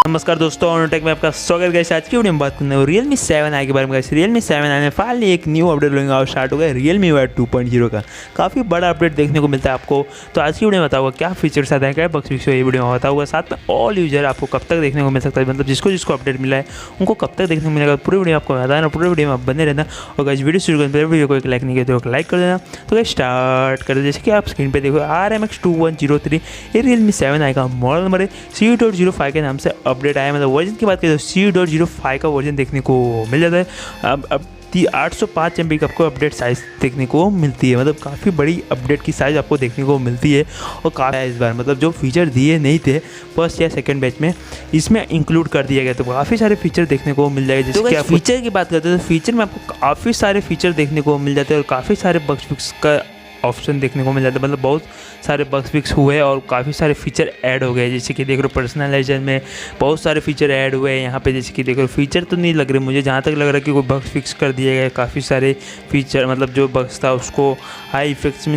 नमस्कार दोस्तों, ऑनटेक में आपका स्वागत है। आज की वीडियो में बात करने हैं Realme 7i के बारे में। Realme 7i में फाइनली एक न्यू अपडेट लॉन्च और स्टार्ट हो गया Realme UI 2.0 का। काफ़ी बड़ा अपडेट देखने को मिलता है आपको। तो आज की वीडियो में बताऊंगा क्या फीचर्स आते हैं, क्या बग्स फिक्स हुए, ये वीडियो में बताऊंगा। साथ में ऑल यूजर आपको कब तक देखने को मिल सकता है, मतलब जिसको जिसको अपडेट मिला है उनको कब तक देखने को मिलेगा। पूरी वीडियो आपको बताना, पूरी वीडियो में आप बने रहना। और गाइस वीडियो शुरू करने वीडियो को एक लाइक नहीं किया तो लाइक कर देना। तो गाइस स्टार्ट कर दे। जैसे कि आप स्क्रीन पर देखो RMX 2103 ये Realme 7i का मॉडल नंबर है। C.05 के नाम से अपडेट आया। मतलब वर्जन की बात करें तो C.05 का वर्जन देखने को मिल जाता है। अब 805 MB का आपको अपडेट साइज़ देखने को मिलती है। मतलब काफ़ी बड़ी अपडेट की साइज़ आपको देखने को मिलती है। और काफ़ी इस बार मतलब जो फीचर दिए नहीं थे फर्स्ट या सेकंड बैच में, इसमें इंक्लूड कर दिया गया। तो काफ़ी सारे फीचर देखने को मिल जाएगा। जैसे कि आप फीचर की बात करते हैं तो फीचर में आपको काफ़ी सारे फीचर देखने को मिल जाते हैं और काफ़ी सारे बग फिक्स का ऑप्शन देखने को मिल जाता है। मतलब बहुत सारे बग फिक्स हुए और काफ़ी सारे फीचर ऐड हो गए। जैसे कि देख रहे हो पर्सनलाइजेशन में बहुत सारे फीचर ऐड हुए हैं यहाँ पे। जैसे कि देख रहे हो फीचर तो नहीं लग रहे मुझे, जहाँ तक लग रहा है कि कोई बग फिक्स कर दिए गए। काफ़ी सारे फीचर मतलब जो बग्स था उसको हाई इफेक्ट्स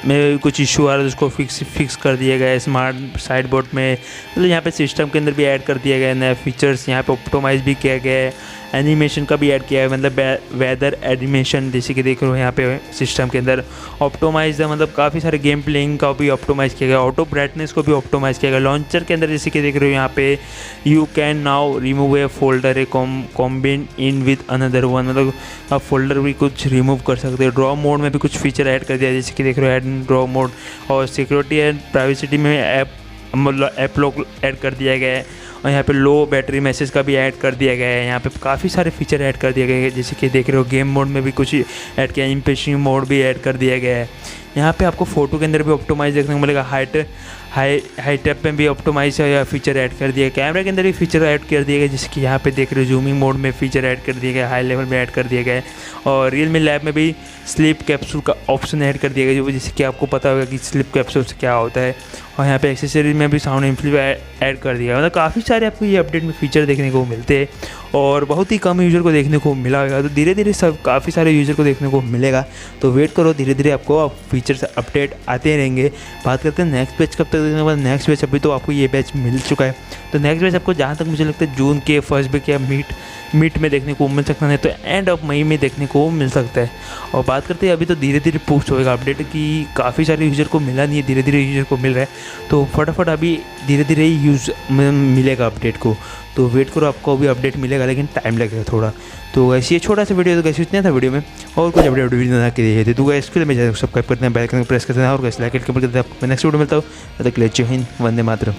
में कुछ इशू आ रहा था उसको फिक्स कर दिया गया। स्मार्ट साइड बोर्ड में मतलब यहाँ पे सिस्टम के अंदर भी ऐड कर दिया गया नए फीचर्स। यहाँ पे ऑप्टिमाइज भी किया गया है, एनिमेशन का भी ऐड किया है। मतलब वेदर एनिमेशन जैसे कि देख रहे हो यहाँ पे सिस्टम के अंदर ऑप्टिमाइज है। मतलब काफ़ी सारे गेम प्लेइंग का भी ऑप्टिमाइज किया गया, ऑटो ब्राइटनेस को भी ऑप्टिमाइज किया गया। लॉन्चर के अंदर जैसे कि देख रहे हो यहाँ पे you can now remove A folder A combine in with another one. मतलब आप फोल्डर भी कुछ रिमूव कर सकते हो। ड्रॉ मोड में भी कुछ फीचर ऐड कर दिया जैसे कि देख रहे हो ऐड ड्रॉ मोड। और सिक्योरिटी एंड प्राइवेसी में ऐप लॉक ऐड कर दिया गया है। और यहाँ पे लो बैटरी मैसेज का भी ऐड कर दिया गया है। यहाँ पे काफ़ी सारे फीचर ऐड कर दिए गए हैं। जैसे कि देख रहे हो गेम मोड में भी कुछ ऐड किया, इम्प्रेसिव मोड भी ऐड कर दिया गया है। यहाँ पे आपको फ़ोटो के अंदर भी ऑप्टिमाइज देखने को मिलेगा। हाई टैप में भी ऑप्टिमाइज या फीचर ऐड कर दिया। कैमरा के अंदर भी फीचर ऐड कर दिए गए। जैसे कि यहाँ पे देख रहे हो जूमिंग मोड में फीचर ऐड कर दिए गए, हाई लेवल में ऐड कर दिए गए। और Realme लैब में भी स्लीप कैप्सूल का ऑप्शन ऐड कर दिया गया, जो जैसे कि आपको पता होगा कि स्लीप कैप्सूल से क्या होता है। और यहाँ पे एक्सेसरीज में भी साउंड एम्पलीफायर ऐड कर दिया। मतलब काफ़ी सारे आपको ये अपडेट में फीचर देखने को मिलते हैं और बहुत ही कम यूज़र को देखने को मिला होगा। तो धीरे धीरे सब काफ़ी सारे यूज़र को देखने को मिलेगा। तो वेट करो, धीरे धीरे आपको फीचर्स अपडेट आते रहेंगे। बात करते हैं नेक्स्ट बैच कब तक देखने के बाद। नेक्स्ट बैच अभी तो आपको ये बैच मिल चुका है। तो नेक्स्ट बैच आपको जहाँ तक मुझे लगता है जून के फर्स्ट वीक या मिड में देखने को मिल सकता है, तो एंड ऑफ मई में देखने को मिल सकता है। और बात करते हैं अभी तो धीरे धीरे पोस्ट होएगा अपडेट की। काफ़ी सारे यूज़र को मिला नहीं है, धीरे धीरे यूज़र को मिल रहा है। तो फटाफट अभी धीरे धीरे ही यूज़ मिलेगा अपडेट को। तो वेट करो, आपको अभी अपडेट मिलेगा लेकिन टाइम लगेगा थोड़ा। तो ऐसे ये छोटा सा वीडियो तो कैसे इतना था वीडियो में, और कुछ अपडेट वीडियो बना के दिए थे। तो इसके लिए मैं सब्सक्राइब करते हैं, बेल आइकन प्रेस करते हैं और कैसे लाइक करके आपको नेक्स्ट वीडियो मिलता हूँ। तब तक ले जय हिंद, वंदे मातरम।